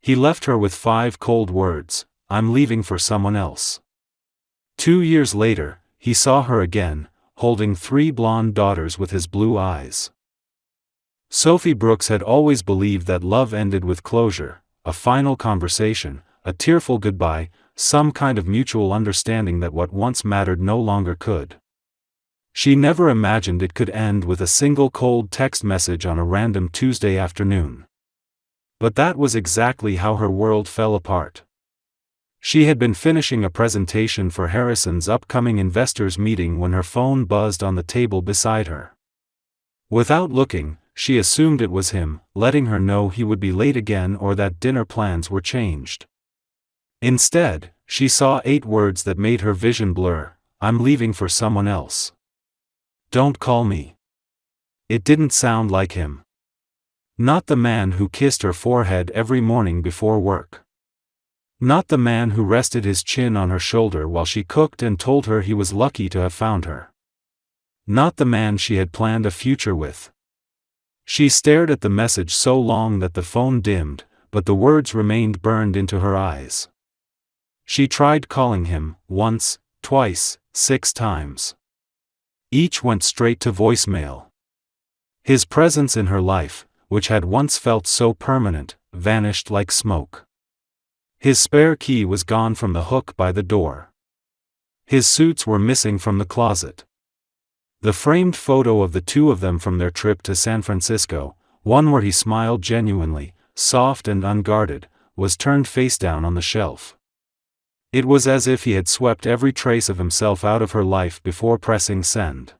He left her with 5 cold words: "I'm leaving for someone else." 2 years later, he saw her again, holding 3 blonde daughters with his blue eyes. Sophie Brooks had always believed that love ended with closure, a final conversation, a tearful goodbye, some kind of mutual understanding that what once mattered no longer could. She never imagined it could end with a single cold text message on a random Tuesday afternoon. But that was exactly how her world fell apart. She had been finishing a presentation for Harrison's upcoming investors meeting when her phone buzzed on the table beside her. Without looking, she assumed it was him, letting her know he would be late again or that dinner plans were changed. Instead, she saw 8 words that made her vision blur: "I'm leaving for someone else. Don't call me." It didn't sound like him. Not the man who kissed her forehead every morning before work. Not the man who rested his chin on her shoulder while she cooked and told her he was lucky to have found her. Not the man she had planned a future with. She stared at the message so long that the phone dimmed, but the words remained burned into her eyes. She tried calling him, once, twice, 6 times. Each went straight to voicemail. His presence in her life, which had once felt so permanent, vanished like smoke. His spare key was gone from the hook by the door. His suits were missing from the closet. The framed photo of the 2 of them from their trip to San Francisco, one where he smiled genuinely, soft and unguarded, was turned face down on the shelf. It was as if he had swept every trace of himself out of her life before pressing send.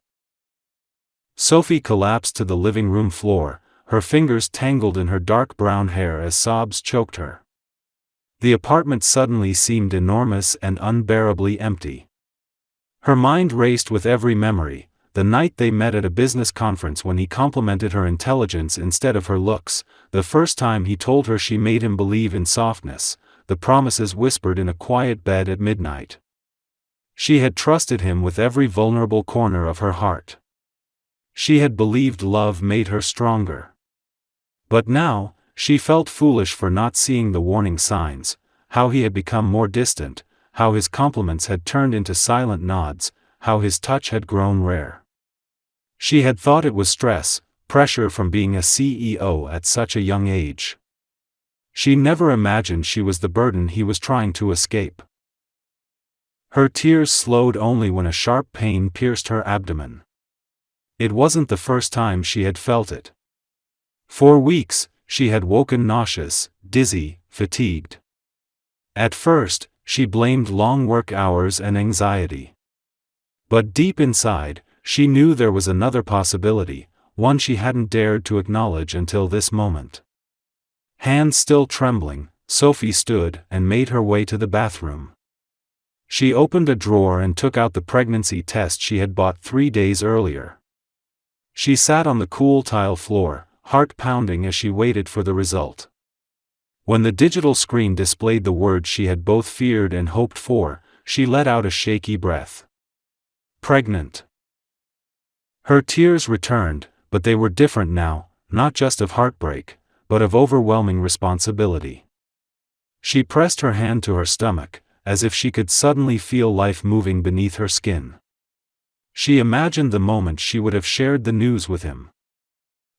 Sophie collapsed to the living room floor, her fingers tangled in her dark brown hair as sobs choked her. The apartment suddenly seemed enormous and unbearably empty. Her mind raced with every memory: the night they met at a business conference when he complimented her intelligence instead of her looks, the first time he told her she made him believe in softness, the promises whispered in a quiet bed at midnight. She had trusted him with every vulnerable corner of her heart. She had believed love made her stronger. But now, she felt foolish for not seeing the warning signs: how he had become more distant, how his compliments had turned into silent nods, how his touch had grown rare. She had thought it was stress, pressure from being a CEO at such a young age. She never imagined she was the burden he was trying to escape. Her tears slowed only when a sharp pain pierced her abdomen. It wasn't the first time she had felt it. For weeks, she had woken nauseous, dizzy, fatigued. At first, she blamed long work hours and anxiety. But deep inside, she knew there was another possibility, one she hadn't dared to acknowledge until this moment. Hands still trembling, Sophie stood and made her way to the bathroom. She opened a drawer and took out the pregnancy test she had bought 3 days earlier. She sat on the cool tile floor, heart pounding as she waited for the result. When the digital screen displayed the words she had both feared and hoped for, she let out a shaky breath. Pregnant. Her tears returned, but they were different now, not just of heartbreak, but of overwhelming responsibility. She pressed her hand to her stomach, as if she could suddenly feel life moving beneath her skin. She imagined the moment she would have shared the news with him.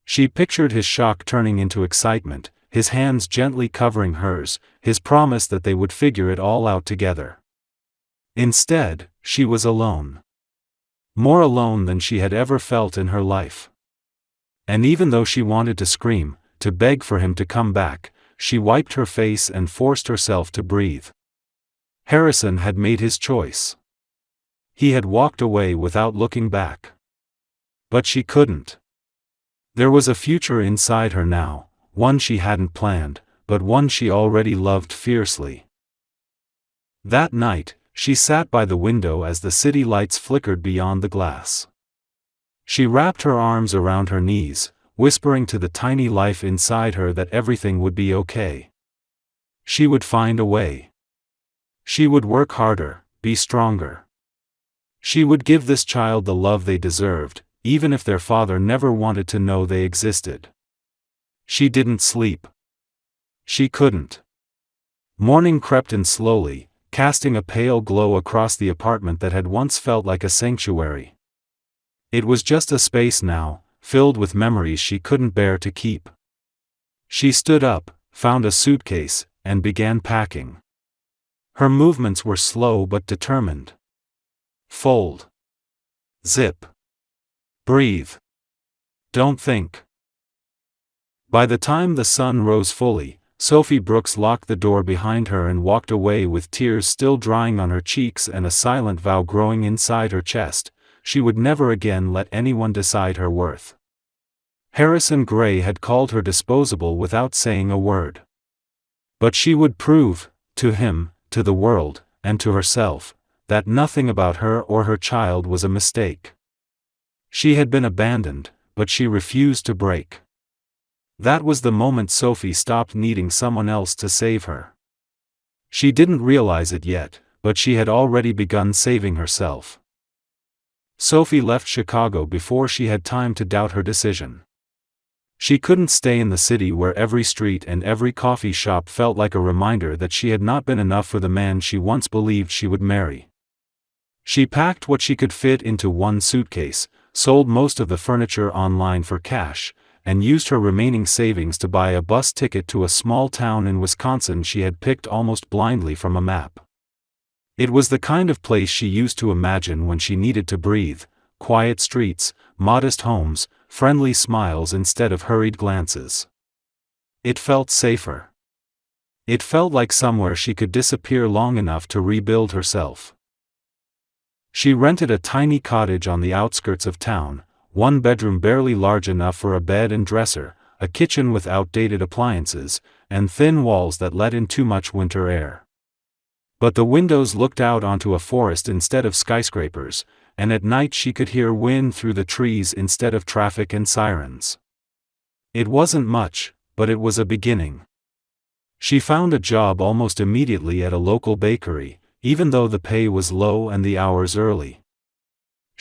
She pictured his shock turning into excitement, his hands gently covering hers, his promise that they would figure it all out together. Instead, she was alone. More alone than she had ever felt in her life. And even though she wanted to scream, to beg for him to come back, she wiped her face and forced herself to breathe. Harrison had made his choice. He had walked away without looking back. But she couldn't. There was a future inside her now, one she hadn't planned, but one she already loved fiercely. That night, she sat by the window as the city lights flickered beyond the glass. She wrapped her arms around her knees, whispering to the tiny life inside her that everything would be okay. She would find a way. She would work harder, be stronger. She would give this child the love they deserved, even if their father never wanted to know they existed. She didn't sleep. She couldn't. Morning crept in slowly, casting a pale glow across the apartment that had once felt like a sanctuary. It was just a space now, filled with memories she couldn't bear to keep. She stood up, found a suitcase, and began packing. Her movements were slow but determined. Fold. Zip. Breathe. Don't think. By the time the sun rose fully, Sophie Brooks locked the door behind her and walked away with tears still drying on her cheeks and a silent vow growing inside her chest: she would never again let anyone decide her worth. Harrison Gray had called her disposable without saying a word. But she would prove, to him, to the world, and to herself, that nothing about her or her child was a mistake. She had been abandoned, but she refused to break. That was the moment Sophie stopped needing someone else to save her. She didn't realize it yet, but she had already begun saving herself. Sophie left Chicago before she had time to doubt her decision. She couldn't stay in the city where every street and every coffee shop felt like a reminder that she had not been enough for the man she once believed she would marry. She packed what she could fit into one suitcase, sold most of the furniture online for cash, and used her remaining savings to buy a bus ticket to a small town in Wisconsin she had picked almost blindly from a map. It was the kind of place she used to imagine when she needed to breathe: quiet streets, modest homes, friendly smiles instead of hurried glances. It felt safer. It felt like somewhere she could disappear long enough to rebuild herself. She rented a tiny cottage on the outskirts of town, one bedroom barely large enough for a bed and dresser, a kitchen with outdated appliances, and thin walls that let in too much winter air. But the windows looked out onto a forest instead of skyscrapers, and at night she could hear wind through the trees instead of traffic and sirens. It wasn't much, but it was a beginning. She found a job almost immediately at a local bakery, even though the pay was low and the hours early.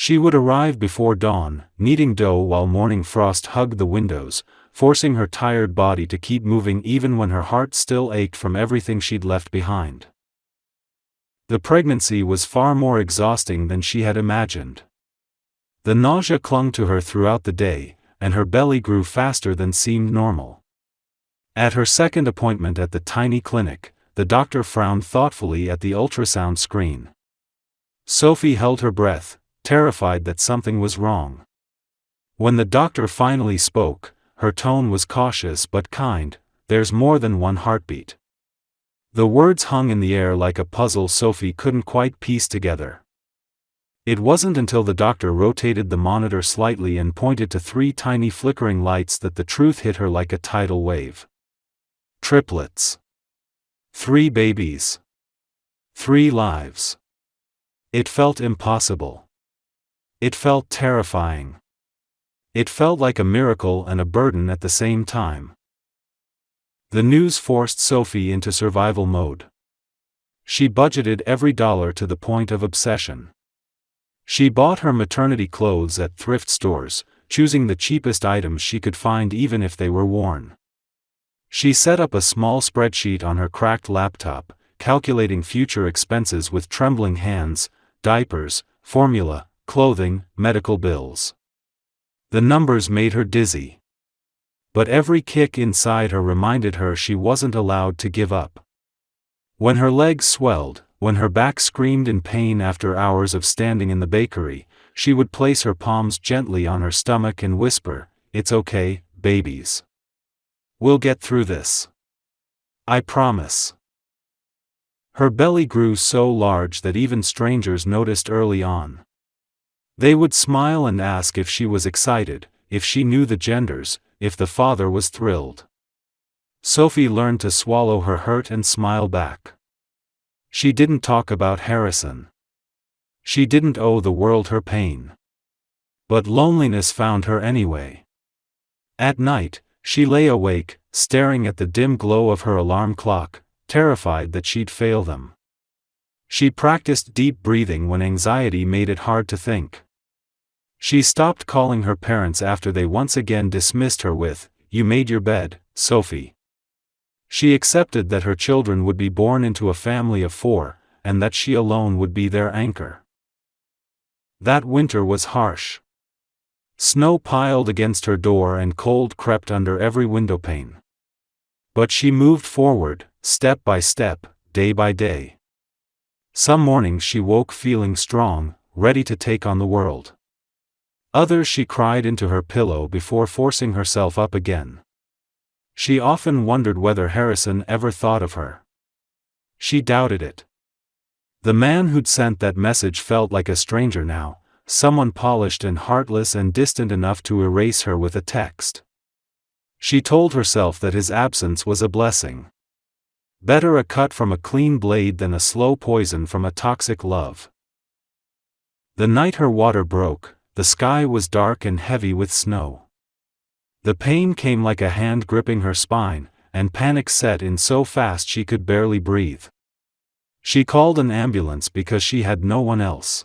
She would arrive before dawn, kneading dough while morning frost hugged the windows, forcing her tired body to keep moving even when her heart still ached from everything she'd left behind. The pregnancy was far more exhausting than she had imagined. The nausea clung to her throughout the day, and her belly grew faster than seemed normal. At her second appointment at the tiny clinic, the doctor frowned thoughtfully at the ultrasound screen. Sophie held her breath, terrified that something was wrong. When the doctor finally spoke, her tone was cautious but kind: "There's more than one heartbeat." The words hung in the air like a puzzle Sophie couldn't quite piece together. It wasn't until the doctor rotated the monitor slightly and pointed to 3 tiny flickering lights that the truth hit her like a tidal wave. Triplets. 3 babies. 3 lives. It felt impossible. It felt terrifying. It felt like a miracle and a burden at the same time. The news forced Sophie into survival mode. She budgeted every dollar to the point of obsession. She bought her maternity clothes at thrift stores, choosing the cheapest items she could find even if they were worn. She set up a small spreadsheet on her cracked laptop, calculating future expenses with trembling hands: diapers, formula, clothing, medical bills. The numbers made her dizzy. But every kick inside her reminded her she wasn't allowed to give up. When her legs swelled, when her back screamed in pain after hours of standing in the bakery, she would place her palms gently on her stomach and whisper, "It's okay, babies. We'll get through this. I promise." Her belly grew so large that even strangers noticed early on. They would smile and ask if she was excited, if she knew the genders, if the father was thrilled. Sophie learned to swallow her hurt and smile back. She didn't talk about Harrison. She didn't owe the world her pain. But loneliness found her anyway. At night, she lay awake, staring at the dim glow of her alarm clock, terrified that she'd fail them. She practiced deep breathing when anxiety made it hard to think. She stopped calling her parents after they once again dismissed her with, "You made your bed, Sophie." She accepted that her children would be born into a family of 4, and that she alone would be their anchor. That winter was harsh. Snow piled against her door and cold crept under every windowpane. But she moved forward, step by step, day by day. Some mornings she woke feeling strong, ready to take on the world. Others she cried into her pillow before forcing herself up again. She often wondered whether Harrison ever thought of her. She doubted it. The man who'd sent that message felt like a stranger now, someone polished and heartless and distant enough to erase her with a text. She told herself that his absence was a blessing. Better a cut from a clean blade than a slow poison from a toxic love. The night her water broke, the sky was dark and heavy with snow. The pain came like a hand gripping her spine, and panic set in so fast she could barely breathe. She called an ambulance because she had no one else.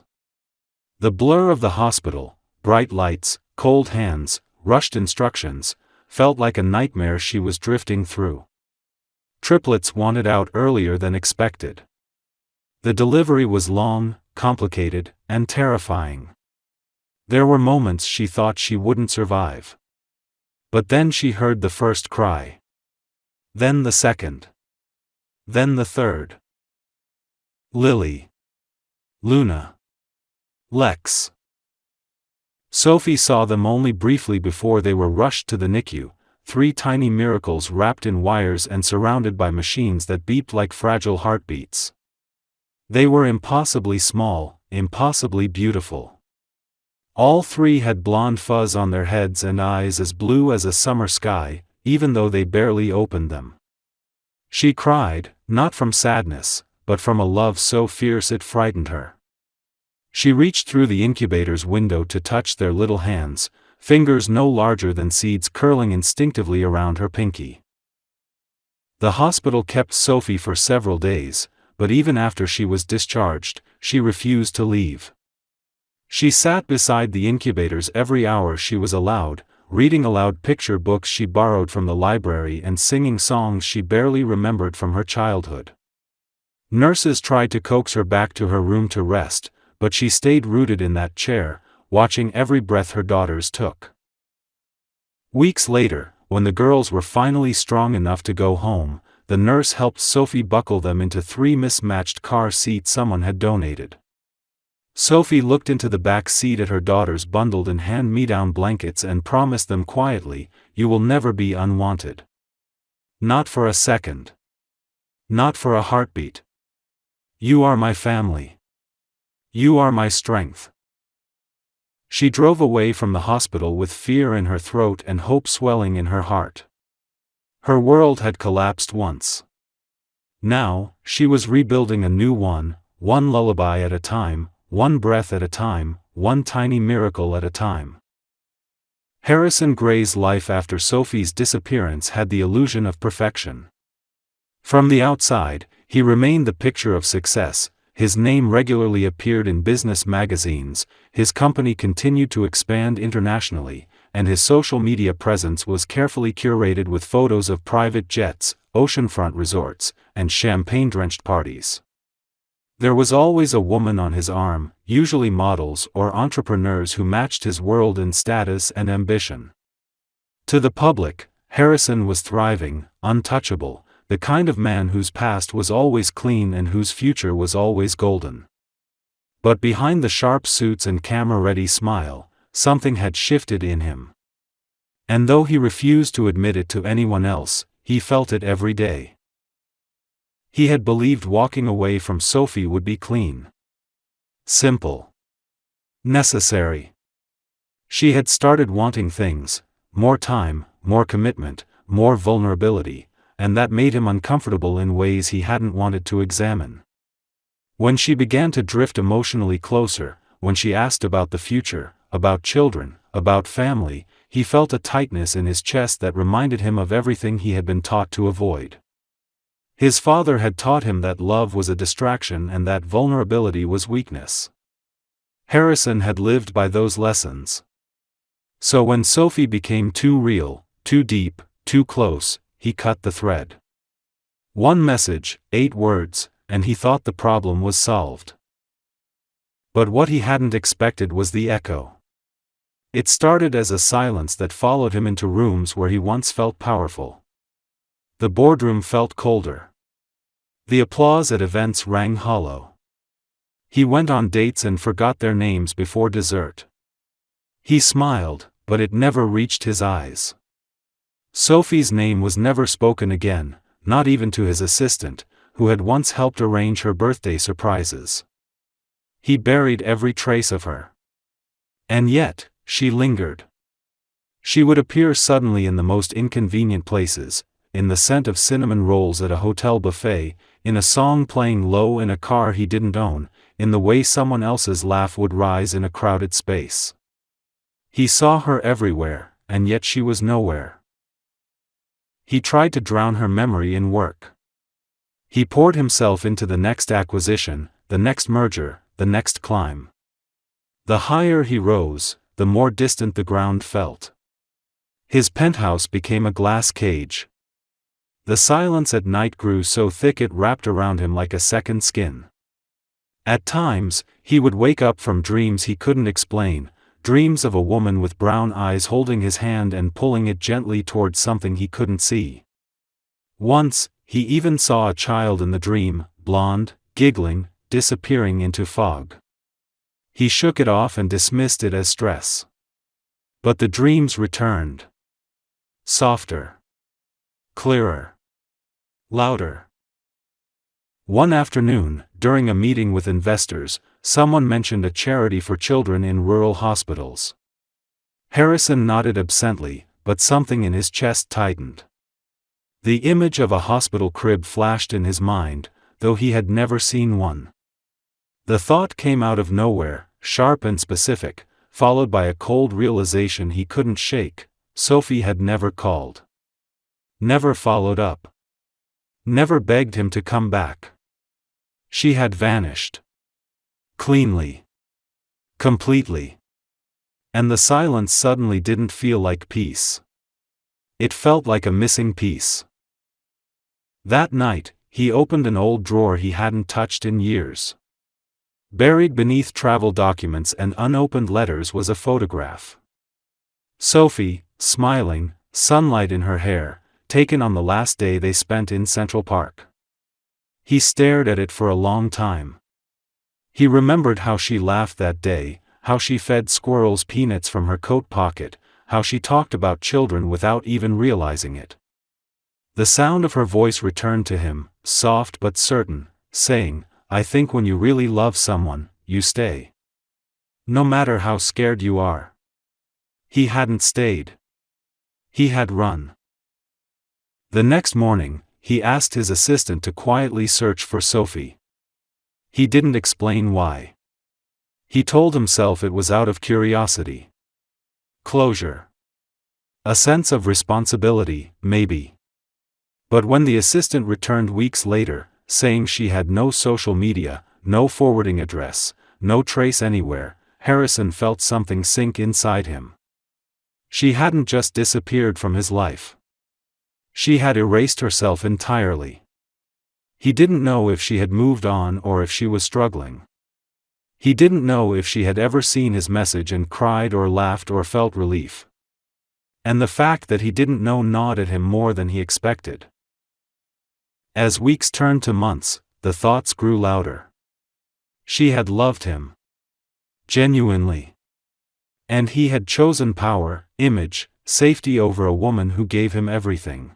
The blur of the hospital, bright lights, cold hands, rushed instructions, felt like a nightmare she was drifting through. Triplets wanted out earlier than expected. The delivery was long, complicated, and terrifying. There were moments she thought she wouldn't survive. But then she heard the first cry. Then the second. Then the third. Lily. Luna. Lex. Sophie saw them only briefly before they were rushed to the NICU, 3 tiny miracles wrapped in wires and surrounded by machines that beeped like fragile heartbeats. They were impossibly small, impossibly beautiful. All 3 had blonde fuzz on their heads and eyes as blue as a summer sky, even though they barely opened them. She cried, not from sadness, but from a love so fierce it frightened her. She reached through the incubator's window to touch their little hands, fingers no larger than seeds curling instinctively around her pinky. The hospital kept Sophie for several days, but even after she was discharged, she refused to leave. She sat beside the incubators every hour she was allowed, reading aloud picture books she borrowed from the library and singing songs she barely remembered from her childhood. Nurses tried to coax her back to her room to rest, but she stayed rooted in that chair, watching every breath her daughters took. Weeks later, when the girls were finally strong enough to go home, the nurse helped Sophie buckle them into 3 mismatched car seats someone had donated. Sophie looked into the back seat at her daughters bundled in hand-me-down blankets and promised them quietly, "You will never be unwanted. Not for a second. Not for a heartbeat. You are my family. You are my strength." She drove away from the hospital with fear in her throat and hope swelling in her heart. Her world had collapsed once. Now, she was rebuilding a new one lullaby at a time, one breath at a time, one tiny miracle at a time. Harrison Gray's life after Sophie's disappearance had the illusion of perfection. From the outside, he remained the picture of success. His name regularly appeared in business magazines, his company continued to expand internationally, and his social media presence was carefully curated with photos of private jets, oceanfront resorts, and champagne-drenched parties. There was always a woman on his arm, usually models or entrepreneurs who matched his world in status and ambition. To the public, Harrison was thriving, untouchable, the kind of man whose past was always clean and whose future was always golden. But behind the sharp suits and camera-ready smile, something had shifted in him. And though he refused to admit it to anyone else, he felt it every day. He had believed walking away from Sophie would be clean. Simple. Necessary. She had started wanting things, more time, more commitment, more vulnerability, and that made him uncomfortable in ways he hadn't wanted to examine. When she began to drift emotionally closer, when she asked about the future, about children, about family, he felt a tightness in his chest that reminded him of everything he had been taught to avoid. His father had taught him that love was a distraction and that vulnerability was weakness. Harrison had lived by those lessons. So when Sophie became too real, too deep, too close, he cut the thread. One message, 8 words, and he thought the problem was solved. But what he hadn't expected was the echo. It started as a silence that followed him into rooms where he once felt powerful. The boardroom felt colder. The applause at events rang hollow. He went on dates and forgot their names before dessert. He smiled, but it never reached his eyes. Sophie's name was never spoken again, not even to his assistant, who had once helped arrange her birthday surprises. He buried every trace of her. And yet, she lingered. She would appear suddenly in the most inconvenient places, in the scent of cinnamon rolls at a hotel buffet, in a song playing low in a car he didn't own, in the way someone else's laugh would rise in a crowded space. He saw her everywhere, and yet she was nowhere. He tried to drown her memory in work. He poured himself into the next acquisition, the next merger, the next climb. The higher he rose, the more distant the ground felt. His penthouse became a glass cage. The silence at night grew so thick it wrapped around him like a second skin. At times, he would wake up from dreams he couldn't explain, dreams of a woman with brown eyes holding his hand and pulling it gently towards something he couldn't see. Once, he even saw a child in the dream, blonde, giggling, disappearing into fog. He shook it off and dismissed it as stress. But the dreams returned. Softer. Clearer. Louder. One afternoon, during a meeting with investors, someone mentioned a charity for children in rural hospitals. Harrison nodded absently, but something in his chest tightened. The image of a hospital crib flashed in his mind, though he had never seen one. The thought came out of nowhere, sharp and specific, followed by a cold realization he couldn't shake: Sophie had never called. Never followed up. Never begged him to come back. She had vanished. Cleanly. Completely. And the silence suddenly didn't feel like peace. It felt like a missing piece. That night, he opened an old drawer he hadn't touched in years. Buried beneath travel documents and unopened letters was a photograph. Sophie, smiling, sunlight in her hair, taken on the last day they spent in Central Park. He stared at it for a long time. He remembered how she laughed that day, how she fed squirrels peanuts from her coat pocket, how she talked about children without even realizing it. The sound of her voice returned to him, soft but certain, saying, "I think when you really love someone, you stay. No matter how scared you are." He hadn't stayed. He had run. The next morning, he asked his assistant to quietly search for Sophie. He didn't explain why. He told himself it was out of curiosity. Closure. A sense of responsibility, maybe. But when the assistant returned weeks later, saying she had no social media, no forwarding address, no trace anywhere, Harrison felt something sink inside him. She hadn't just disappeared from his life. She had erased herself entirely. He didn't know if she had moved on or if she was struggling. He didn't know if she had ever seen his message and cried or laughed or felt relief. And the fact that he didn't know gnawed at him more than he expected. As weeks turned to months, the thoughts grew louder. She had loved him. Genuinely. And he had chosen power, image, safety over a woman who gave him everything.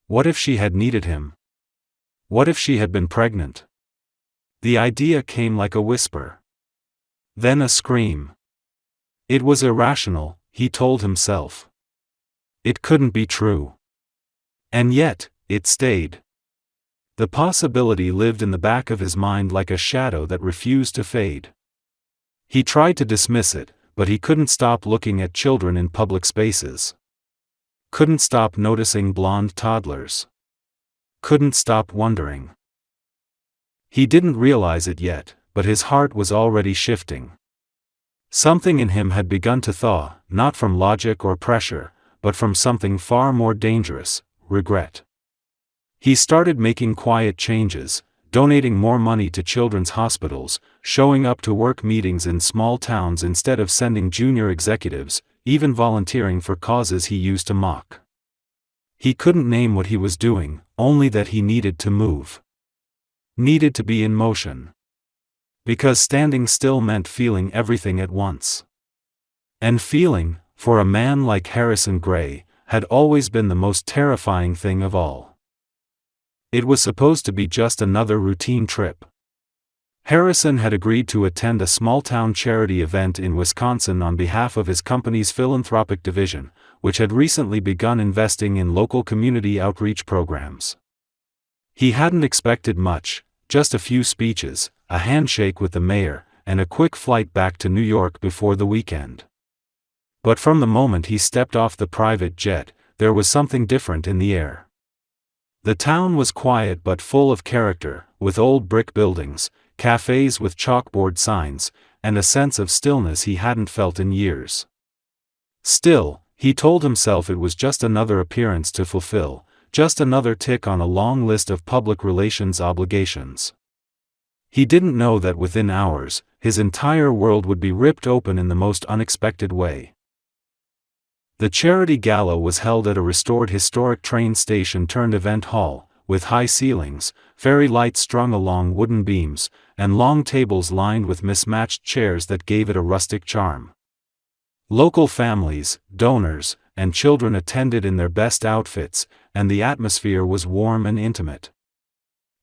What if she had needed him? What if she had been pregnant? The idea came like a whisper. Then a scream. It was irrational, he told himself. It couldn't be true. And yet, it stayed. The possibility lived in the back of his mind like a shadow that refused to fade. He tried to dismiss it, but he couldn't stop looking at children in public spaces. Couldn't stop noticing blonde toddlers. Couldn't stop wondering. He didn't realize it yet, but his heart was already shifting. Something in him had begun to thaw, not from logic or pressure, but from something far more dangerous: regret. He started making quiet changes, donating more money to children's hospitals, showing up to work meetings in small towns instead of sending junior executives, even volunteering for causes he used to mock. He couldn't name what he was doing, only that he needed to move. Needed to be in motion. Because standing still meant feeling everything at once. And feeling, for a man like Harrison Gray, had always been the most terrifying thing of all. It was supposed to be just another routine trip. Harrison had agreed to attend a small-town charity event in Wisconsin on behalf of his company's philanthropic division, which had recently begun investing in local community outreach programs. He hadn't expected much, just a few speeches, a handshake with the mayor, and a quick flight back to New York before the weekend. But from the moment he stepped off the private jet, there was something different in the air. The town was quiet but full of character, with old brick buildings, cafes with chalkboard signs, and a sense of stillness he hadn't felt in years. Still, he told himself it was just another appearance to fulfill, just another tick on a long list of public relations obligations. He didn't know that within hours, his entire world would be ripped open in the most unexpected way. The charity gala was held at a restored historic train station turned event hall, with high ceilings, fairy lights strung along wooden beams, and long tables lined with mismatched chairs that gave it a rustic charm. Local families, donors, and children attended in their best outfits, and the atmosphere was warm and intimate.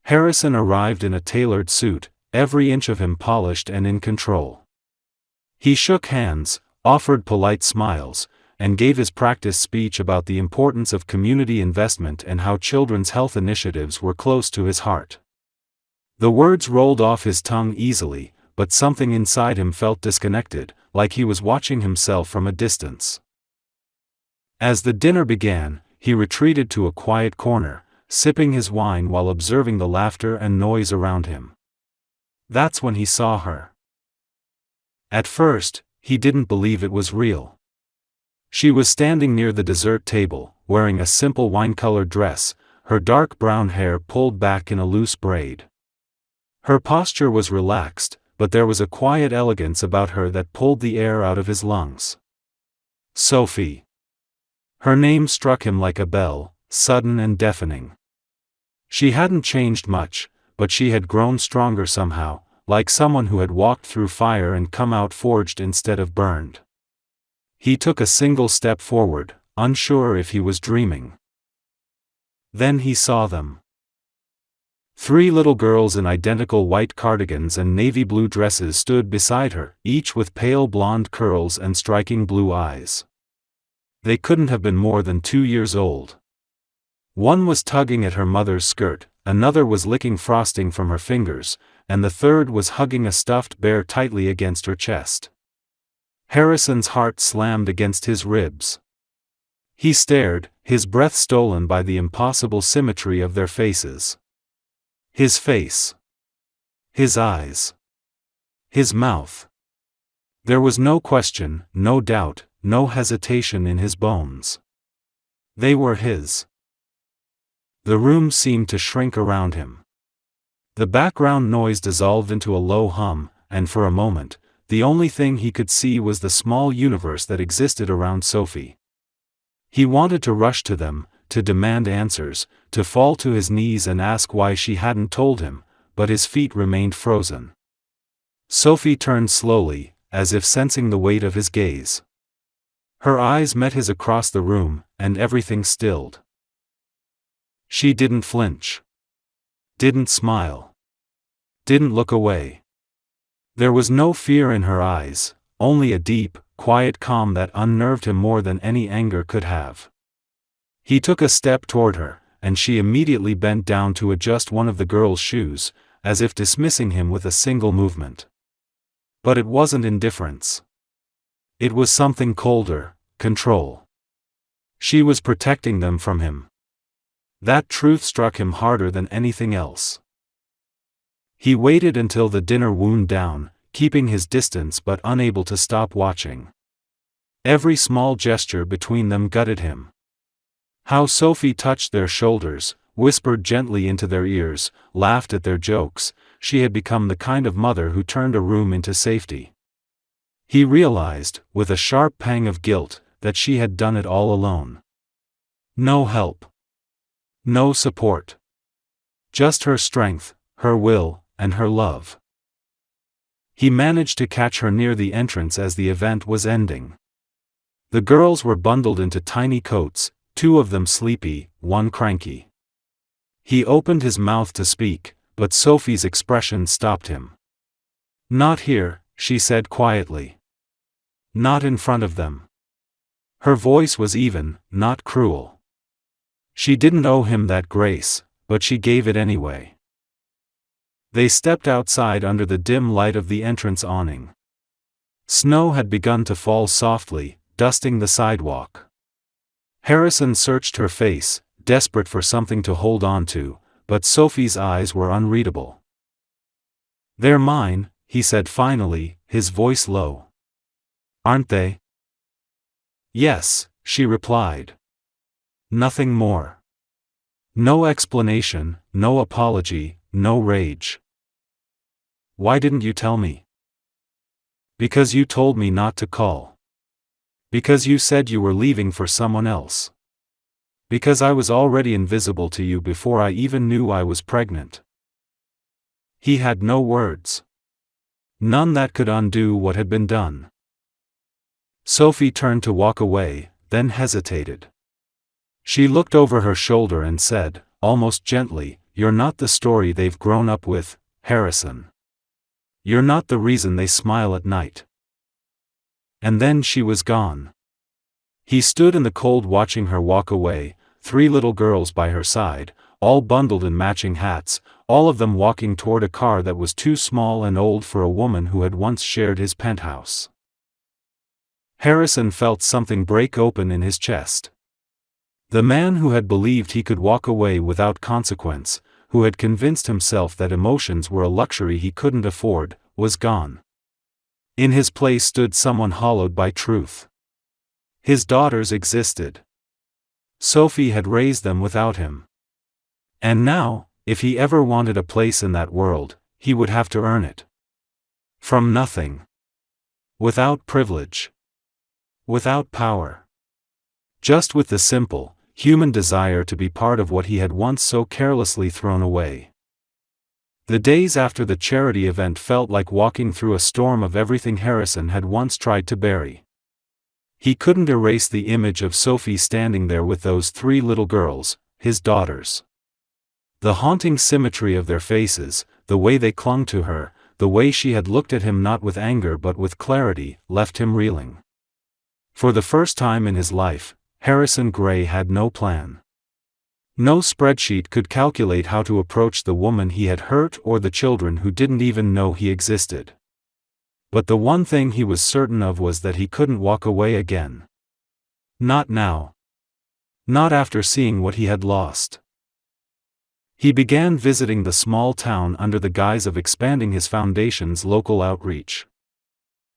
Harrison arrived in a tailored suit, every inch of him polished and in control. He shook hands, offered polite smiles, and gave his practice speech about the importance of community investment and how children's health initiatives were close to his heart. The words rolled off his tongue easily, but something inside him felt disconnected, like he was watching himself from a distance. As the dinner began, he retreated to a quiet corner, sipping his wine while observing the laughter and noise around him. That's when he saw her. At first, he didn't believe it was real. She was standing near the dessert table, wearing a simple wine-colored dress, her dark brown hair pulled back in a loose braid. Her posture was relaxed, but there was a quiet elegance about her that pulled the air out of his lungs. Sophie. Her name struck him like a bell, sudden and deafening. She hadn't changed much, but she had grown stronger somehow, like someone who had walked through fire and come out forged instead of burned. He took a single step forward, unsure if he was dreaming. Then he saw them. 3 little girls in identical white cardigans and navy blue dresses stood beside her, each with pale blonde curls and striking blue eyes. They couldn't have been more than 2 years old. One was tugging at her mother's skirt, another was licking frosting from her fingers, and the third was hugging a stuffed bear tightly against her chest. Harrison's heart slammed against his ribs. He stared, his breath stolen by the impossible symmetry of their faces. His face. His eyes. His mouth. There was no question, no doubt, no hesitation in his bones. They were his. The room seemed to shrink around him. The background noise dissolved into a low hum, and for a moment, the only thing he could see was the small universe that existed around Sophie. He wanted to rush to them, to demand answers, to fall to his knees and ask why she hadn't told him, but his feet remained frozen. Sophie turned slowly, as if sensing the weight of his gaze. Her eyes met his across the room, and everything stilled. She didn't flinch. Didn't smile. Didn't look away. There was no fear in her eyes, only a deep, quiet calm that unnerved him more than any anger could have. He took a step toward her, and she immediately bent down to adjust one of the girl's shoes, as if dismissing him with a single movement. But it wasn't indifference. It was something colder, control. She was protecting them from him. That truth struck him harder than anything else. He waited until the dinner wound down, keeping his distance but unable to stop watching. Every small gesture between them gutted him. How Sophie touched their shoulders, whispered gently into their ears, laughed at their jokes. She had become the kind of mother who turned a room into safety. He realized, with a sharp pang of guilt, that she had done it all alone. No help. No support. Just her strength, her will, and her love. He managed to catch her near the entrance as the event was ending. The girls were bundled into tiny coats, 2 of them sleepy, 1 cranky. He opened his mouth to speak, but Sophie's expression stopped him. "Not here," she said quietly. "Not in front of them." Her voice was even, not cruel. She didn't owe him that grace, but she gave it anyway. They stepped outside under the dim light of the entrance awning. Snow had begun to fall softly, dusting the sidewalk. Harrison searched her face, desperate for something to hold on to, but Sophie's eyes were unreadable. "They're mine," he said finally, his voice low. "Aren't they?" "Yes," she replied. Nothing more. No explanation, no apology, no rage. "Why didn't you tell me?" "Because you told me not to call. Because you said you were leaving for someone else. Because I was already invisible to you before I even knew I was pregnant." He had no words. None that could undo what had been done. Sophie turned to walk away, then hesitated. She looked over her shoulder and said, almost gently, "You're not the story they've grown up with, Harrison. You're not the reason they smile at night." And then she was gone. He stood in the cold watching her walk away, 3 little girls by her side, all bundled in matching hats, all of them walking toward a car that was too small and old for a woman who had once shared his penthouse. Harrison felt something break open in his chest. The man who had believed he could walk away without consequence, who had convinced himself that emotions were a luxury he couldn't afford, was gone. In his place stood someone hollowed by truth. His daughters existed. Sophie had raised them without him. And now, if he ever wanted a place in that world, he would have to earn it. From nothing. Without privilege. Without power. Just with the simple, human desire to be part of what he had once so carelessly thrown away. The days after the charity event felt like walking through a storm of everything Harrison had once tried to bury. He couldn't erase the image of Sophie standing there with those 3 little girls, his daughters. The haunting symmetry of their faces, the way they clung to her, the way she had looked at him not with anger but with clarity, left him reeling. For the first time in his life, Harrison Gray had no plan. No spreadsheet could calculate how to approach the woman he had hurt or the children who didn't even know he existed. But the one thing he was certain of was that he couldn't walk away again. Not now. Not after seeing what he had lost. He began visiting the small town under the guise of expanding his foundation's local outreach.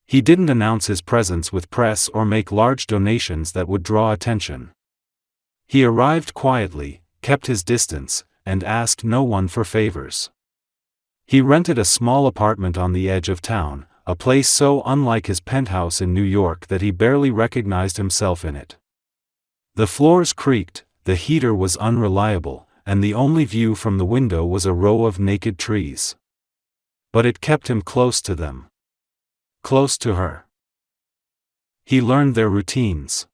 He didn't announce his presence with press or make large donations that would draw attention. He arrived quietly, kept his distance, and asked no one for favors. He rented a small apartment on the edge of town, a place so unlike his penthouse in New York that he barely recognized himself in it. The floors creaked, the heater was unreliable, and the only view from the window was a row of naked trees. But it kept him close to them. Close to her. He learned their routines.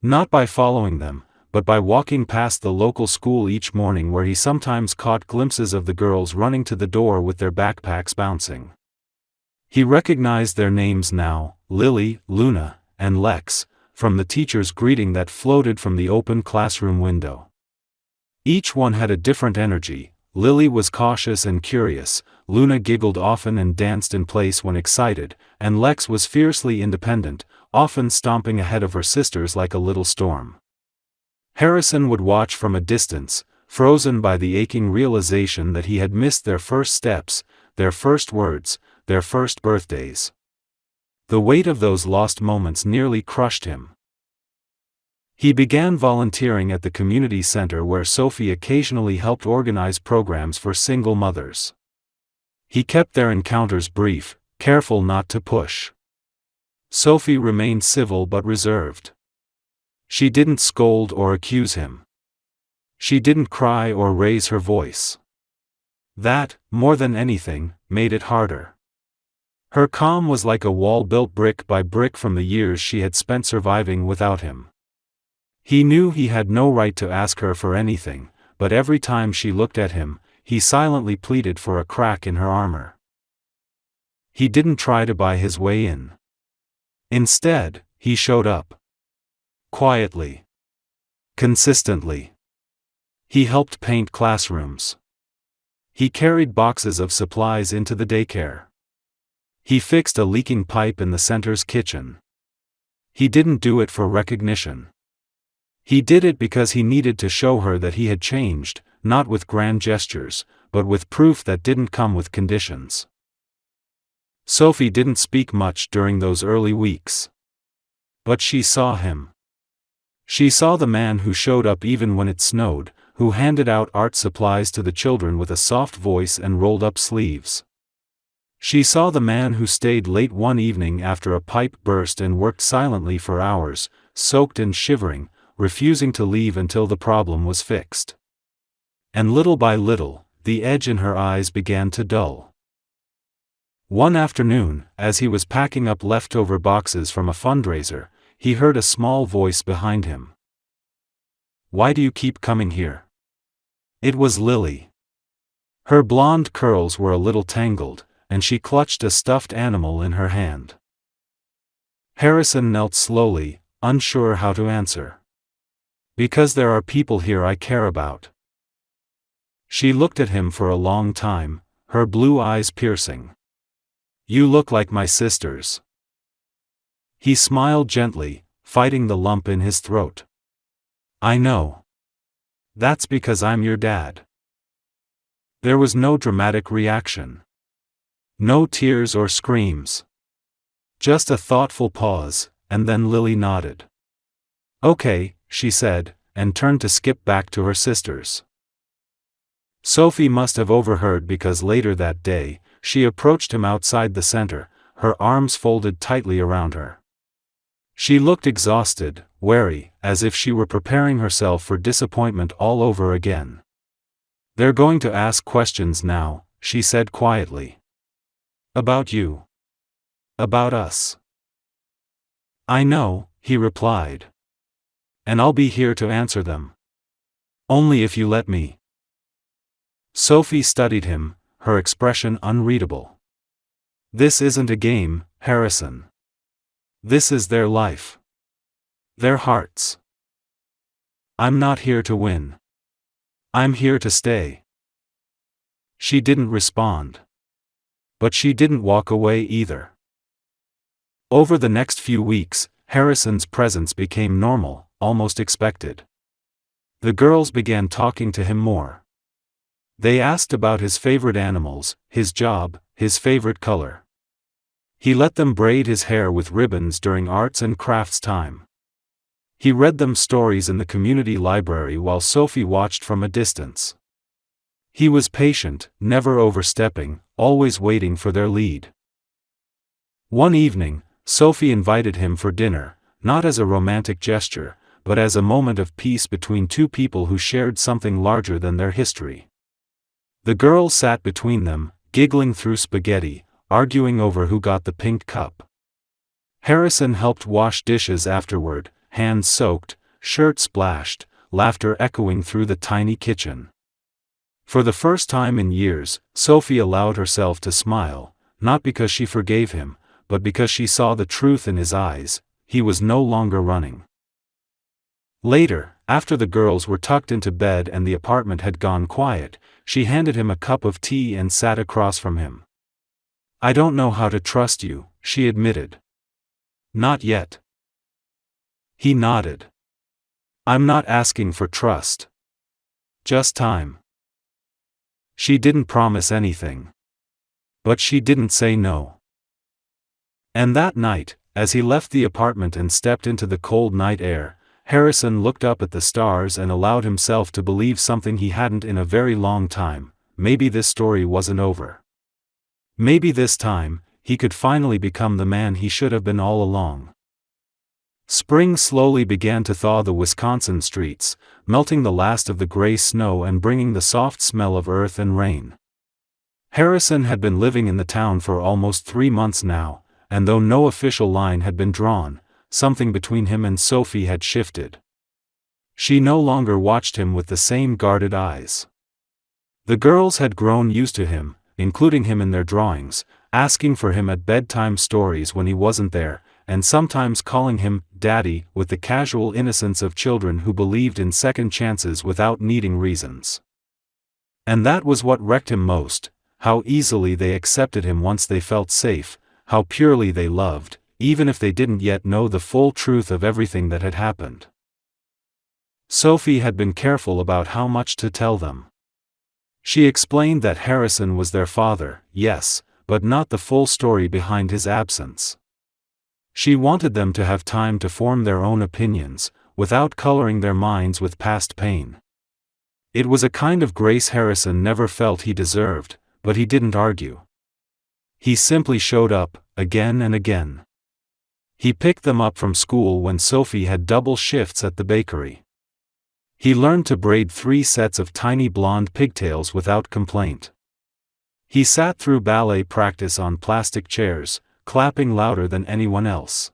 Not by following them, but by walking past the local school each morning where he sometimes caught glimpses of the girls running to the door with their backpacks bouncing. He recognized their names now, Lily, Luna, and Lex, from the teacher's greeting that floated from the open classroom window. Each one had a different energy. Lily was cautious and curious, Luna giggled often and danced in place when excited, and Lex was fiercely independent, often stomping ahead of her sisters like a little storm. Harrison would watch from a distance, frozen by the aching realization that he had missed their first steps, their first words, their first birthdays. The weight of those lost moments nearly crushed him. He began volunteering at the community center where Sophie occasionally helped organize programs for single mothers. He kept their encounters brief, careful not to push. Sophie remained civil but reserved. She didn't scold or accuse him. She didn't cry or raise her voice. That, more than anything, made it harder. Her calm was like a wall built brick by brick from the years she had spent surviving without him. He knew he had no right to ask her for anything, but every time she looked at him, he silently pleaded for a crack in her armor. He didn't try to buy his way in. Instead, he showed up. Quietly. Consistently. He helped paint classrooms. He carried boxes of supplies into the daycare. He fixed a leaking pipe in the center's kitchen. He didn't do it for recognition. He did it because he needed to show her that he had changed, not with grand gestures, but with proof that didn't come with conditions. Sophie didn't speak much during those early weeks. But she saw him. She saw the man who showed up even when it snowed, who handed out art supplies to the children with a soft voice and rolled-up sleeves. She saw the man who stayed late one evening after a pipe burst and worked silently for hours, soaked and shivering, refusing to leave until the problem was fixed. And little by little, the edge in her eyes began to dull. One afternoon, as he was packing up leftover boxes from a fundraiser, he heard a small voice behind him. "Why do you keep coming here?" It was Lily. Her blonde curls were a little tangled, and she clutched a stuffed animal in her hand. Harrison knelt slowly, unsure how to answer. "Because there are people here I care about." She looked at him for a long time, her blue eyes piercing. "You look like my sisters." He smiled gently, fighting the lump in his throat. "I know. That's because I'm your dad." There was no dramatic reaction. No tears or screams. Just a thoughtful pause, and then Lily nodded. "Okay," she said, and turned to skip back to her sisters. Sophie must have overheard because later that day, she approached him outside the center, her arms folded tightly around her. She looked exhausted, wary, as if she were preparing herself for disappointment all over again. "They're going to ask questions now," she said quietly. "About you. About us." "I know," he replied. "And I'll be here to answer them. Only if you let me." Sophie studied him, her expression unreadable. "This isn't a game, Harrison. This is their life. Their hearts. I'm not here to win. I'm here to stay." She didn't respond. But she didn't walk away either. Over the next few weeks, Harrison's presence became normal, almost expected. The girls began talking to him more. They asked about his favorite animals, his job, his favorite color. He let them braid his hair with ribbons during arts and crafts time. He read them stories in the community library while Sophie watched from a distance. He was patient, never overstepping, always waiting for their lead. One evening, Sophie invited him for dinner, not as a romantic gesture, but as a moment of peace between two people who shared something larger than their history. The girl sat between them, giggling through spaghetti, arguing over who got the pink cup. Harrison helped wash dishes afterward, hands soaked, shirt splashed, laughter echoing through the tiny kitchen. For the first time in years, Sophie allowed herself to smile, not because she forgave him, but because she saw the truth in his eyes. He was no longer running. Later, after the girls were tucked into bed and the apartment had gone quiet, she handed him a cup of tea and sat across from him. "I don't know how to trust you," she admitted. "Not yet." He nodded. "I'm not asking for trust. Just time." She didn't promise anything. But she didn't say no. And that night, as he left the apartment and stepped into the cold night air, Harrison looked up at the stars and allowed himself to believe something he hadn't in a very long time: maybe this story wasn't over. Maybe this time, he could finally become the man he should have been all along. Spring slowly began to thaw the Wisconsin streets, melting the last of the gray snow and bringing the soft smell of earth and rain. Harrison had been living in the town for almost 3 months now, and though no official line had been drawn, something between him and Sophie had shifted. She no longer watched him with the same guarded eyes. The girls had grown used to him, including him in their drawings, asking for him at bedtime stories when he wasn't there, and sometimes calling him "Daddy" with the casual innocence of children who believed in second chances without needing reasons. And that was what wrecked him most: how easily they accepted him once they felt safe, how purely they loved, even if they didn't yet know the full truth of everything that had happened. Sophie had been careful about how much to tell them. She explained that Harrison was their father, yes, but not the full story behind his absence. She wanted them to have time to form their own opinions, without coloring their minds with past pain. It was a kind of grace Harrison never felt he deserved, but he didn't argue. He simply showed up, again and again. He picked them up from school when Sophie had double shifts at the bakery. He learned to braid 3 sets of tiny blonde pigtails without complaint. He sat through ballet practice on plastic chairs, clapping louder than anyone else.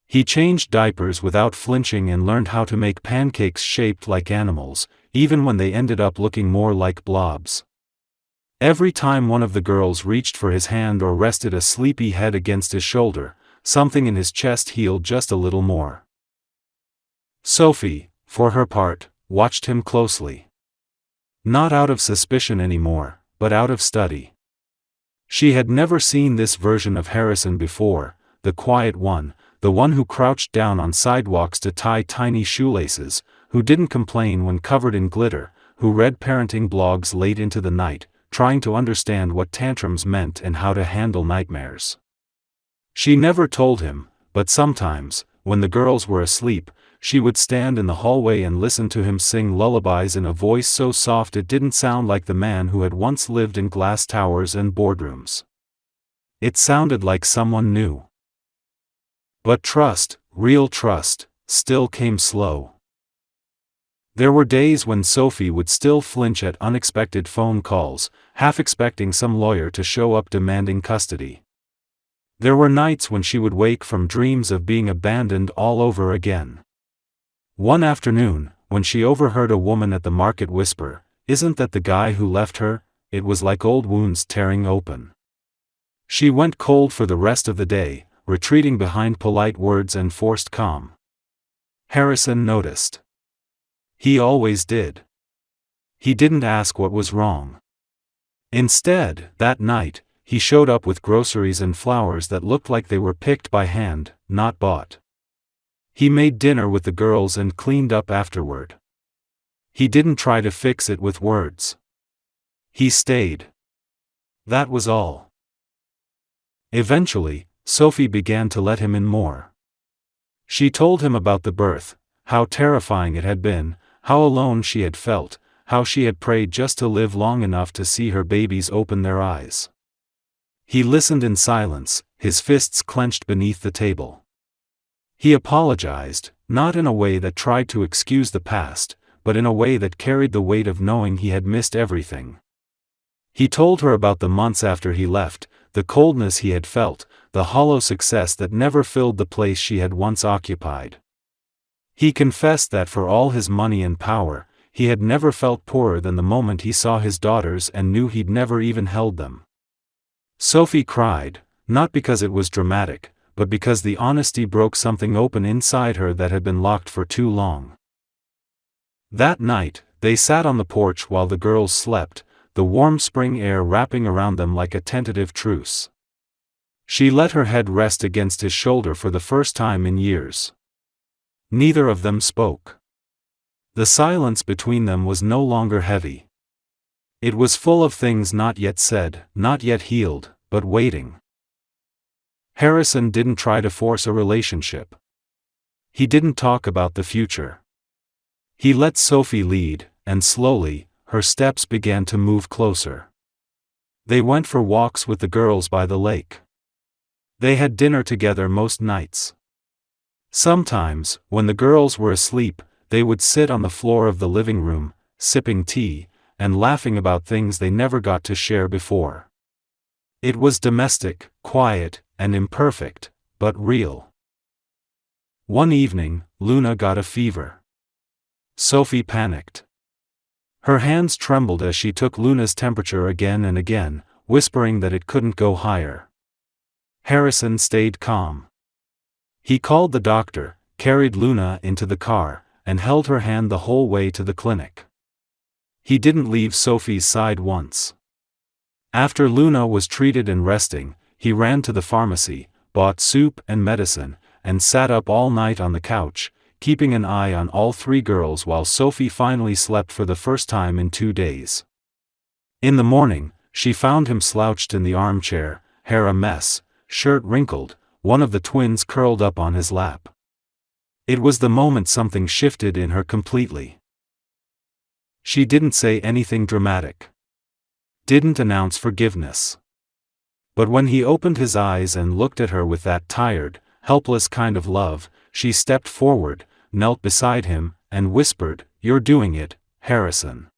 He changed diapers without flinching and learned how to make pancakes shaped like animals, even when they ended up looking more like blobs. Every time one of the girls reached for his hand or rested a sleepy head against his shoulder, something in his chest healed just a little more. Sophie, for her part, watched him closely. Not out of suspicion anymore, but out of study. She had never seen this version of Harrison before, the quiet one, the one who crouched down on sidewalks to tie tiny shoelaces, who didn't complain when covered in glitter, who read parenting blogs late into the night, trying to understand what tantrums meant and how to handle nightmares. She never told him, but sometimes, when the girls were asleep, she would stand in the hallway and listen to him sing lullabies in a voice so soft it didn't sound like the man who had once lived in glass towers and boardrooms. It sounded like someone new. But trust, real trust, still came slow. There were days when Sophie would still flinch at unexpected phone calls, half expecting some lawyer to show up demanding custody. There were nights when she would wake from dreams of being abandoned all over again. One afternoon, when she overheard a woman at the market whisper, "Isn't that the guy who left her?" it was like old wounds tearing open. She went cold for the rest of the day, retreating behind polite words and forced calm. Harrison noticed. He always did. He didn't ask what was wrong. Instead, that night, he showed up with groceries and flowers that looked like they were picked by hand, not bought. He made dinner with the girls and cleaned up afterward. He didn't try to fix it with words. He stayed. That was all. Eventually, Sophie began to let him in more. She told him about the birth, how terrifying it had been, how alone she had felt, how she had prayed just to live long enough to see her babies open their eyes. He listened in silence, his fists clenched beneath the table. He apologized, not in a way that tried to excuse the past, but in a way that carried the weight of knowing he had missed everything. He told her about the months after he left, the coldness he had felt, the hollow success that never filled the place she had once occupied. He confessed that for all his money and power, he had never felt poorer than the moment he saw his daughters and knew he'd never even held them. Sophie cried, not because it was dramatic, but because the honesty broke something open inside her that had been locked for too long. That night, they sat on the porch while the girls slept, the warm spring air wrapping around them like a tentative truce. She let her head rest against his shoulder for the first time in years. Neither of them spoke. The silence between them was no longer heavy. It was full of things not yet said, not yet healed, but waiting. Harrison didn't try to force a relationship. He didn't talk about the future. He let Sophie lead, and slowly, her steps began to move closer. They went for walks with the girls by the lake. They had dinner together most nights. Sometimes, when the girls were asleep, they would sit on the floor of the living room, sipping tea, and laughing about things they never got to share before. It was domestic, quiet, and imperfect, but real. One evening, Luna got a fever. Sophie panicked. Her hands trembled as she took Luna's temperature again and again, whispering that it couldn't go higher. Harrison stayed calm. He called the doctor, carried Luna into the car, and held her hand the whole way to the clinic. He didn't leave Sophie's side once. After Luna was treated and resting, he ran to the pharmacy, bought soup and medicine, and sat up all night on the couch, keeping an eye on all three girls while Sophie finally slept for the first time in 2 days. In the morning, she found him slouched in the armchair, hair a mess, shirt wrinkled, one of the twins curled up on his lap. It was the moment something shifted in her completely. She didn't say anything dramatic. Didn't announce forgiveness. But when he opened his eyes and looked at her with that tired, helpless kind of love, she stepped forward, knelt beside him, and whispered, "You're doing it, Harrison.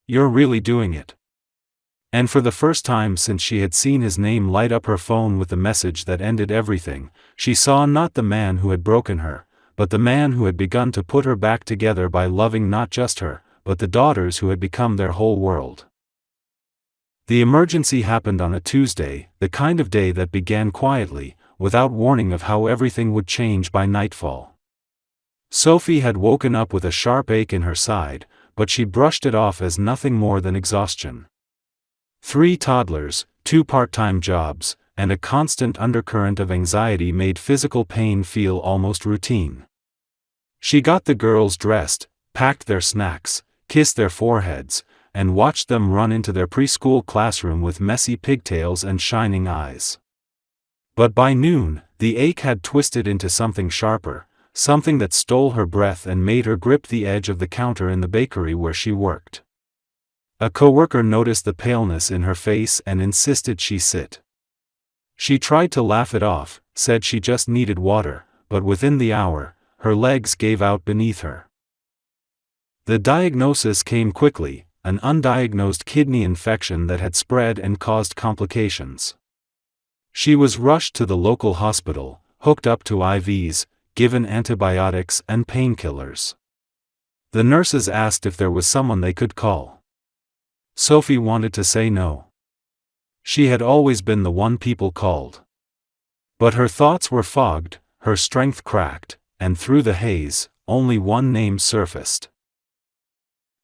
You're really doing it." And for the first time since she had seen his name light up her phone with the message that ended everything, she saw not the man who had broken her, but the man who had begun to put her back together by loving not just her, but the daughters who had become their whole world. The emergency happened on a Tuesday, the kind of day that began quietly, without warning of how everything would change by nightfall. Sophie had woken up with a sharp ache in her side, but she brushed it off as nothing more than exhaustion. 3 toddlers, 2 part-time jobs, and a constant undercurrent of anxiety made physical pain feel almost routine. She got the girls dressed, packed their snacks, kissed their foreheads, and watched them run into their preschool classroom with messy pigtails and shining eyes. But by noon, the ache had twisted into something sharper, something that stole her breath and made her grip the edge of the counter in the bakery where she worked. A coworker noticed the paleness in her face and insisted she sit. She tried to laugh it off, said she just needed water, but within the hour, her legs gave out beneath her. The diagnosis came quickly, an undiagnosed kidney infection that had spread and caused complications. She was rushed to the local hospital, hooked up to IVs, given antibiotics and painkillers. The nurses asked if there was someone they could call. Sophie wanted to say no. She had always been the one people called. But her thoughts were fogged, her strength cracked, and through the haze, only one name surfaced.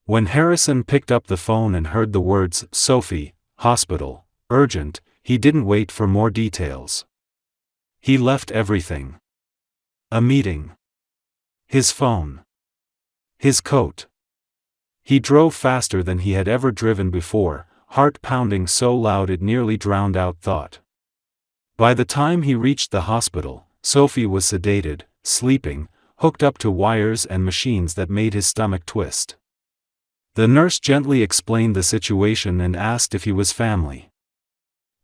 When Harrison picked up the phone and heard the words, "Sophie, hospital, urgent," he didn't wait for more details. He left everything. A meeting. His phone. His coat. He drove faster than he had ever driven before, heart pounding so loud it nearly drowned out thought. By the time he reached the hospital, Sophie was sedated, sleeping, hooked up to wires and machines that made his stomach twist. The nurse gently explained the situation and asked if he was family.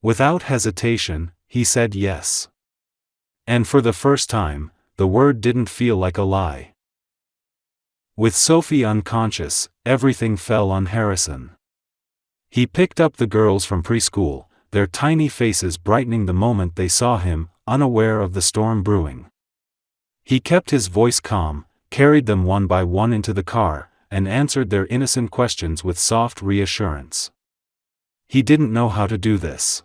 Without hesitation, he said yes. And for the first time, the word didn't feel like a lie. With Sophie unconscious, everything fell on Harrison. He picked up the girls from preschool, their tiny faces brightening the moment they saw him, unaware of the storm brewing. He kept his voice calm, carried them one by one into the car, and answered their innocent questions with soft reassurance. He didn't know how to do this.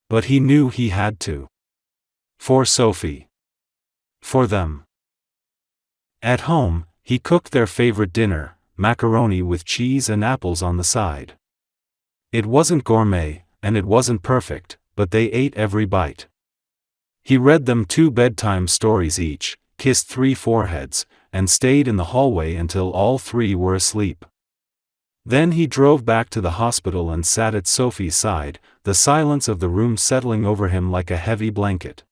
But he knew he had to. For Sophie. For them. At home, he cooked their favorite dinner, macaroni with cheese and apples on the side. It wasn't gourmet, and it wasn't perfect, but they ate every bite. He read them 2 bedtime stories each, kissed 3 foreheads, and stayed in the hallway until all 3 were asleep. Then he drove back to the hospital and sat at Sophie's side, the silence of the room settling over him like a heavy blanket.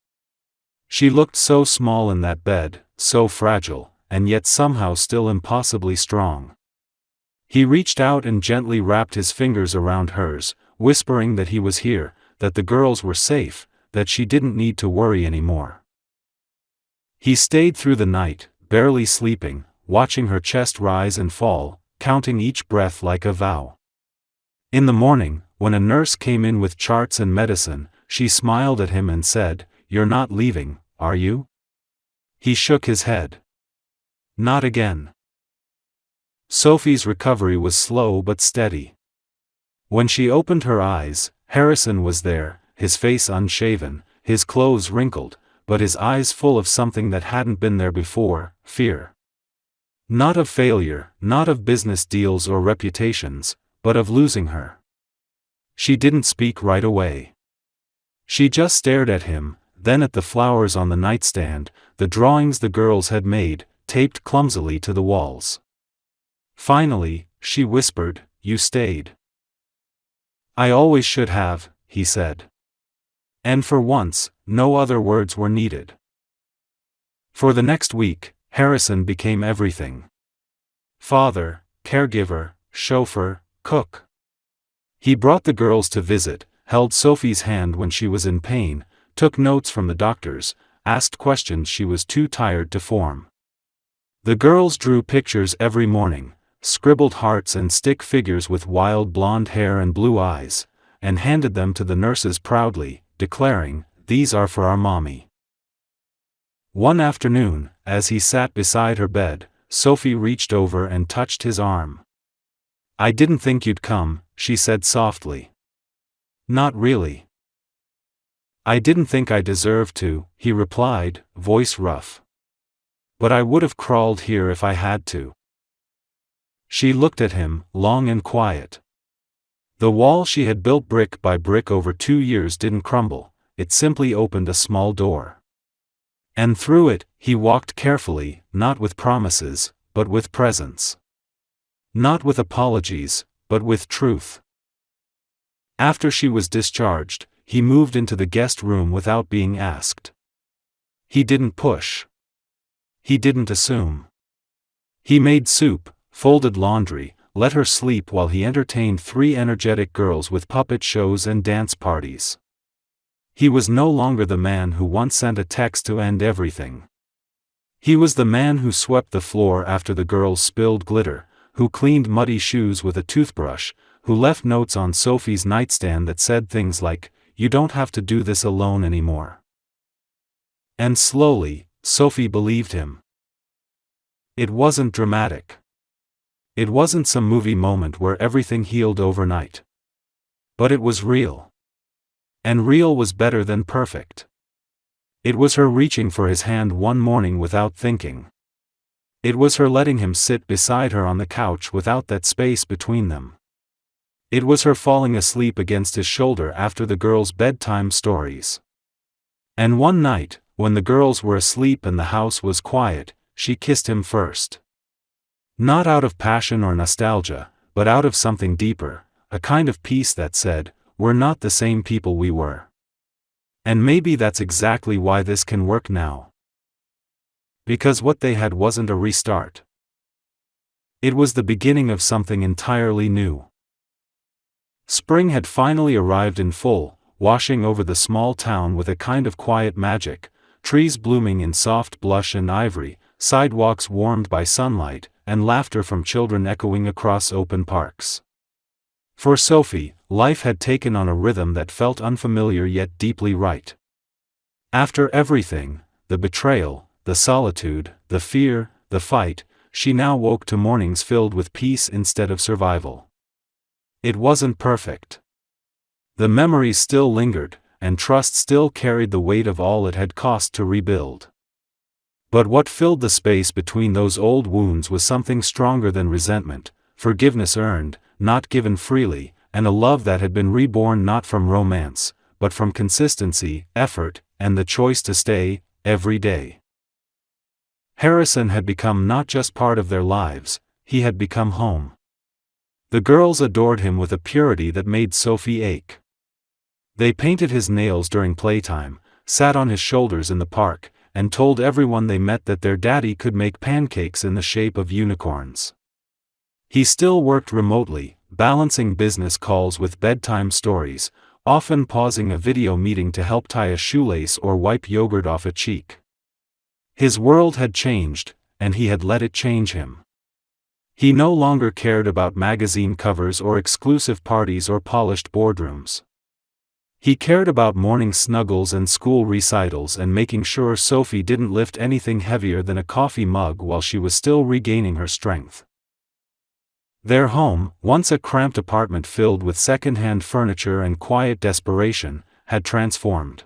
She looked so small in that bed, so fragile, and yet somehow still impossibly strong. He reached out and gently wrapped his fingers around hers, whispering that he was here, that the girls were safe, that she didn't need to worry anymore. He stayed through the night, barely sleeping, watching her chest rise and fall, counting each breath like a vow. In the morning, when a nurse came in with charts and medicine, she smiled at him and said, "You're not leaving, are you?" He shook his head. "Not again." Sophie's recovery was slow but steady. When she opened her eyes, Harrison was there, his face unshaven, his clothes wrinkled, but his eyes full of something that hadn't been there before: fear. Not of failure, not of business deals or reputations, but of losing her. She didn't speak right away. She just stared at him, then at the flowers on the nightstand, the drawings the girls had made, taped clumsily to the walls. Finally, she whispered, "You stayed." "I always should have," he said. And for once, no other words were needed. For the next week, Harrison became everything. Father, caregiver, chauffeur, cook. He brought the girls to visit, held Sophie's hand when she was in pain, took notes from the doctors, asked questions she was too tired to form. The girls drew pictures every morning, scribbled hearts and stick figures with wild blonde hair and blue eyes, and handed them to the nurses proudly, declaring, "These are for our mommy." One afternoon, as he sat beside her bed, Sophie reached over and touched his arm. "I didn't think you'd come," she said softly. "Not really." "I didn't think I deserved to," he replied, voice rough. "But I would have crawled here if I had to." She looked at him, long and quiet. The wall she had built brick by brick over 2 years didn't crumble, it simply opened a small door. And through it, he walked carefully, not with promises, but with presence. Not with apologies, but with truth. After she was discharged, he moved into the guest room without being asked. He didn't push. He didn't assume. He made soup, folded laundry, let her sleep while he entertained 3 energetic girls with puppet shows and dance parties. He was no longer the man who once sent a text to end everything. He was the man who swept the floor after the girls spilled glitter, who cleaned muddy shoes with a toothbrush, who left notes on Sophie's nightstand that said things like, "You don't have to do this alone anymore." And slowly, Sophie believed him. It wasn't dramatic. It wasn't some movie moment where everything healed overnight. But it was real. And real was better than perfect. It was her reaching for his hand one morning without thinking. It was her letting him sit beside her on the couch without that space between them. It was her falling asleep against his shoulder after the girls' bedtime stories. And one night, when the girls were asleep and the house was quiet, she kissed him first. Not out of passion or nostalgia, but out of something deeper, a kind of peace that said, "We're not the same people we were." And maybe that's exactly why this can work now. Because what they had wasn't a restart. It was the beginning of something entirely new. Spring had finally arrived in full, washing over the small town with a kind of quiet magic, trees blooming in soft blush and ivory, sidewalks warmed by sunlight, and laughter from children echoing across open parks. For Sophie, life had taken on a rhythm that felt unfamiliar yet deeply right. After everything, the betrayal, the solitude, the fear, the fight, she now woke to mornings filled with peace instead of survival. It wasn't perfect. The memories still lingered, and trust still carried the weight of all it had cost to rebuild. But what filled the space between those old wounds was something stronger than resentment, forgiveness earned, not given freely, and a love that had been reborn not from romance, but from consistency, effort, and the choice to stay, every day. Harrison had become not just part of their lives, he had become home. The girls adored him with a purity that made Sophie ache. They painted his nails during playtime, sat on his shoulders in the park, and told everyone they met that their daddy could make pancakes in the shape of unicorns. He still worked remotely, balancing business calls with bedtime stories, often pausing a video meeting to help tie a shoelace or wipe yogurt off a cheek. His world had changed, and he had let it change him. He no longer cared about magazine covers or exclusive parties or polished boardrooms. He cared about morning snuggles and school recitals and making sure Sophie didn't lift anything heavier than a coffee mug while she was still regaining her strength. Their home, once a cramped apartment filled with second-hand furniture and quiet desperation, had transformed.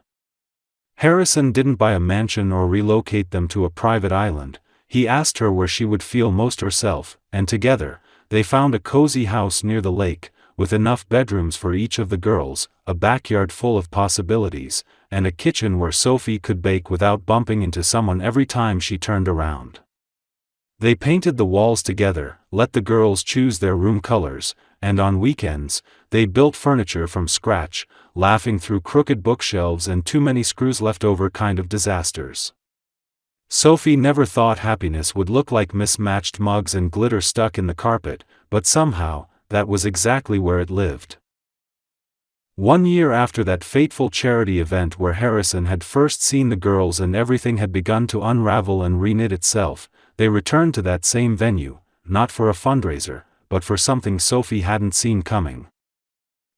Harrison didn't buy a mansion or relocate them to a private island. He asked her where she would feel most herself, and together, they found a cozy house near the lake, with enough bedrooms for each of the girls, a backyard full of possibilities, and a kitchen where Sophie could bake without bumping into someone every time she turned around. They painted the walls together, let the girls choose their room colors, and on weekends, they built furniture from scratch, laughing through crooked bookshelves and too many screws left over kind of disasters. Sophie never thought happiness would look like mismatched mugs and glitter stuck in the carpet, but somehow, that was exactly where it lived. 1 year after that fateful charity event where Harrison had first seen the girls and everything had begun to unravel and reknit itself, they returned to that same venue, not for a fundraiser, but for something Sophie hadn't seen coming.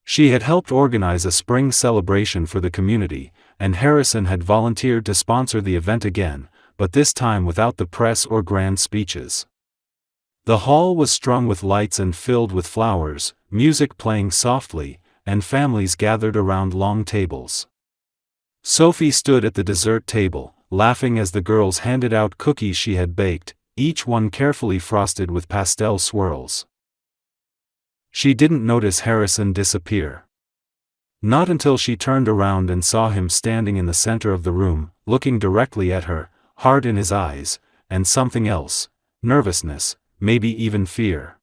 She had helped organize a spring celebration for the community, and Harrison had volunteered to sponsor the event again, but this time without the press or grand speeches. The hall was strung with lights and filled with flowers, music playing softly, and families gathered around long tables. Sophie stood at the dessert table, laughing as the girls handed out cookies she had baked, each one carefully frosted with pastel swirls. She didn't notice Harrison disappear. Not until she turned around and saw him standing in the center of the room, looking directly at her, heart in his eyes, and something else, nervousness, maybe even fear.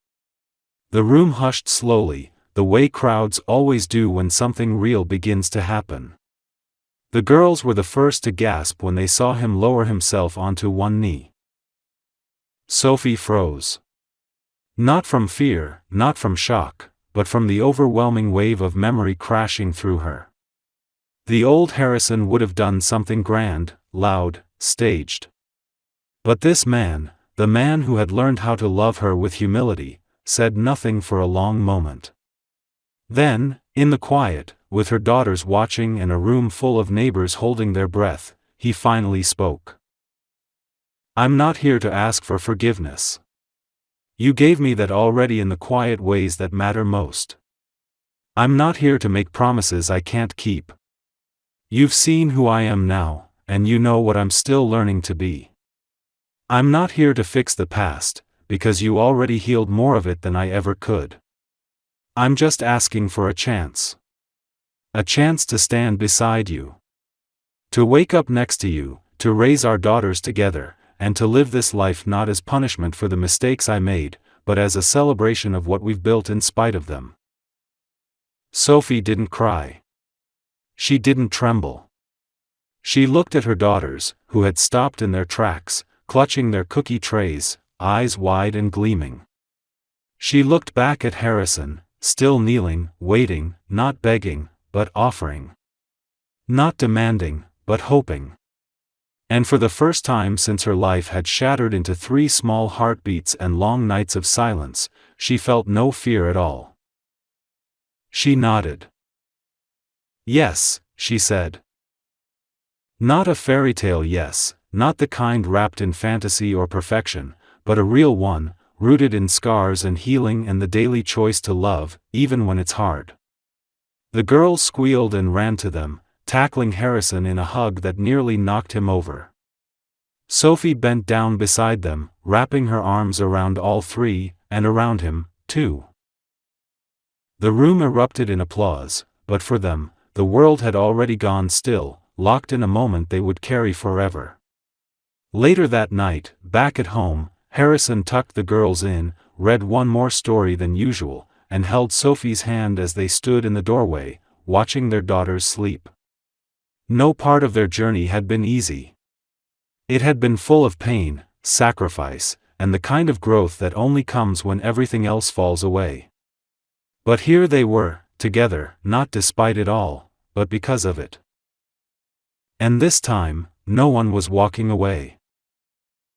The room hushed slowly, the way crowds always do when something real begins to happen. The girls were the first to gasp when they saw him lower himself onto one knee. Sophie froze. Not from fear, not from shock, but from the overwhelming wave of memory crashing through her. The old Harrison would have done something grand, loud, staged. But this man, the man who had learned how to love her with humility, said nothing for a long moment. Then, in the quiet, with her daughters watching and a room full of neighbors holding their breath, he finally spoke. "I'm not here to ask for forgiveness. You gave me that already in the quiet ways that matter most. I'm not here to make promises I can't keep. You've seen who I am now, and you know what I'm still learning to be. I'm not here to fix the past, because you already healed more of it than I ever could. I'm just asking for a chance. A chance to stand beside you. To wake up next to you, to raise our daughters together, and to live this life not as punishment for the mistakes I made, but as a celebration of what we've built in spite of them." Sophie didn't cry. She didn't tremble. She looked at her daughters, who had stopped in their tracks, clutching their cookie trays, eyes wide and gleaming. She looked back at Harrison, still kneeling, waiting, not begging, but offering. Not demanding, but hoping. And for the first time since her life had shattered into 3 small heartbeats and long nights of silence, she felt no fear at all. She nodded. "Yes," she said. Not a fairy tale yes, not the kind wrapped in fantasy or perfection, but a real one, rooted in scars and healing and the daily choice to love, even when it's hard. The girls squealed and ran to them, tackling Harrison in a hug that nearly knocked him over. Sophie bent down beside them, wrapping her arms around all 3, and around him, too. The room erupted in applause, but for them, the world had already gone still, locked in a moment they would carry forever. Later that night, back at home, Harrison tucked the girls in, read one more story than usual, and held Sophie's hand as they stood in the doorway, watching their daughters sleep. No part of their journey had been easy. It had been full of pain, sacrifice, and the kind of growth that only comes when everything else falls away. But here they were, together, not despite it all, but because of it. And this time, no one was walking away.